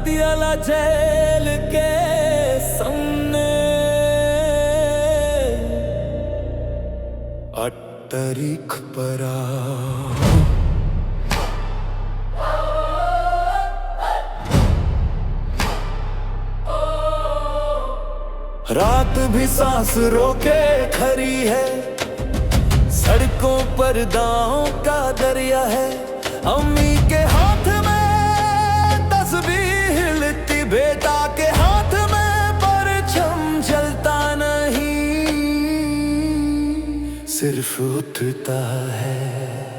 Patiala jail के सामने अट्टरिक परा रात भी सांस रोके खड़ी है, सड़कों पर दांव का दरिया है। अम्मी के हाथ में तस्बीह हिलती, बेटा के हाथ में परचम जलता नहीं, सिर्फ उठता है।